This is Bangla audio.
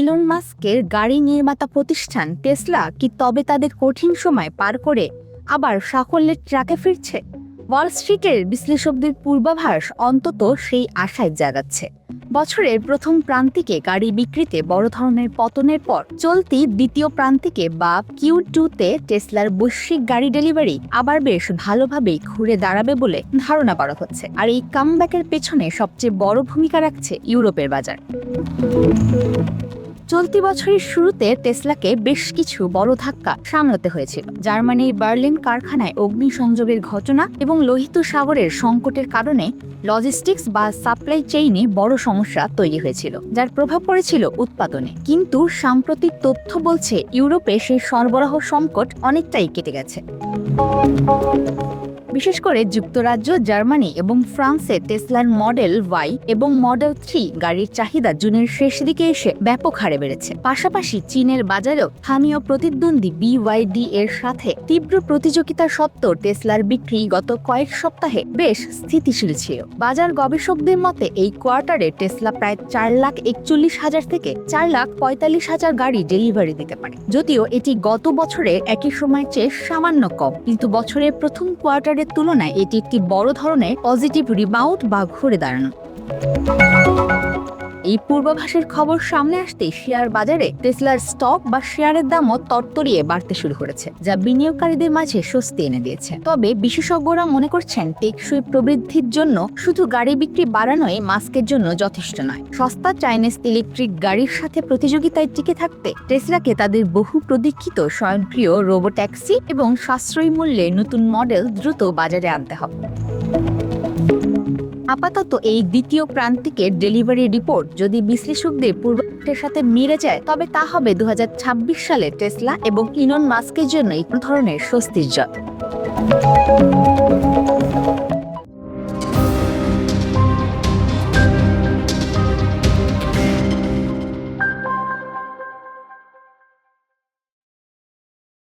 ইলন মাস্কের গাড়ি নির্মাতা প্রতিষ্ঠান টেসলা কি তবে তাদের কঠিন সময় পার করে আবার সাফল্যের ট্র্যাকে ফিরছে? ওয়াল স্ট্রিটের বিশ্লেষকদের পূর্বাভাস অন্তত সেই আশায় জাগাচ্ছে। বছরের প্রথম প্রান্তিকে গাড়ি বিক্রিতে বড় ধরনের পতনের পর চলতি দ্বিতীয় প্রান্তিকে বা Q2-তে টেসলার বৈশ্বিক গাড়ি ডেলিভারি আবার বেশ ভালোভাবেই ঘুরে দাঁড়াবে বলে ধারণা করা হচ্ছে। আর এই কামব্যাকের পেছনে সবচেয়ে বড় ভূমিকা রাখছে ইউরোপের বাজার। চলতি বছরের শুরুতে টেসলাকে বেশ কিছু বড় ধাক্কা সামলাতে হয়েছিল। জার্মানির বার্লিন কারখানায় অগ্নিসংযোগের ঘটনা এবং লোহিত সাগরের সংকটের কারণে লজিস্টিক্স বা সাপ্লাই চেইনে বড় সমস্যা তৈরি হয়েছিল, যার প্রভাব পড়েছিল উৎপাদনে। কিন্তু সাম্প্রতিক তথ্য বলছে ইউরোপে সেই সরবরাহ সংকট অনেকটাই কেটে গেছে। বিশেষ করে যুক্তরাজ্য, জার্মানি এবং ফ্রান্সে টেসলার মডেল ওয়াই এবং মডেল 3 গাড়ির চাহিদা জুনের শেষ দিকে এসে ব্যাপক হারে বেড়েছে। পাশাপাশি চীনের বাজারেও স্থানীয় প্রতিদ্বন্দ্বী BYD এর সাথে তীব্র প্রতিযোগিতা সত্ত্বেও টেসলার বিক্রি গত কয়েক সপ্তাহে বেশ স্থিতিশীল ছিল। বাজার গবেষকদের মতে এই কোয়ার্টারে টেসলা প্রায় 4,41,000 থেকে 4,45,000 গাড়ি ডেলিভারি দিতে পারে। যদিও এটি গত বছরের একই সময়ের চেয়ে সামান্য কম, কিন্তু বছরের প্রথম কোয়ার্টারে তুলনায় এটি একটি বড় ধরনের পজিটিভ রিবাউন্ড বা ঘুরে দাঁড়ানো। এই পূর্বাভাসের খবর সামনে আসতেই শেয়ার বাজারে টেসলার স্টক বা শেয়ারের দামও তরতরিয়ে বাড়তে শুরু করেছে, যা বিনিয়োগকারীদের মাঝে স্বস্তি এনে দিয়েছে। তবে বিশেষজ্ঞরা মনে করছেন টেকসই প্রবৃদ্ধির জন্য শুধু গাড়ি বিক্রি বাড়ানোই মাস্কের জন্য যথেষ্ট নয়। সস্তা চাইনিজ ইলেকট্রিক গাড়ির সাথে প্রতিযোগিতায় টিকে থাকতে টেসলাকে তাদের বহু প্রতীক্ষিত স্বয়ংক্রিয় রোবোট্যাক্সি এবং সাশ্রয়ী মূল্যে নতুন মডেল দ্রুত বাজারে আনতে হবে। আপাতত এই দ্বিতীয় প্রান্তিকের ডেলিভারি রিপোর্ট যদি বিশ্লেষকদের পূর্বাভাসের সাথে মিলে যায়, তবে তা হবে 2026 সালে টেসলা এবং ইলন মাস্কের জন্য এক ধরনের স্বস্তির জয়।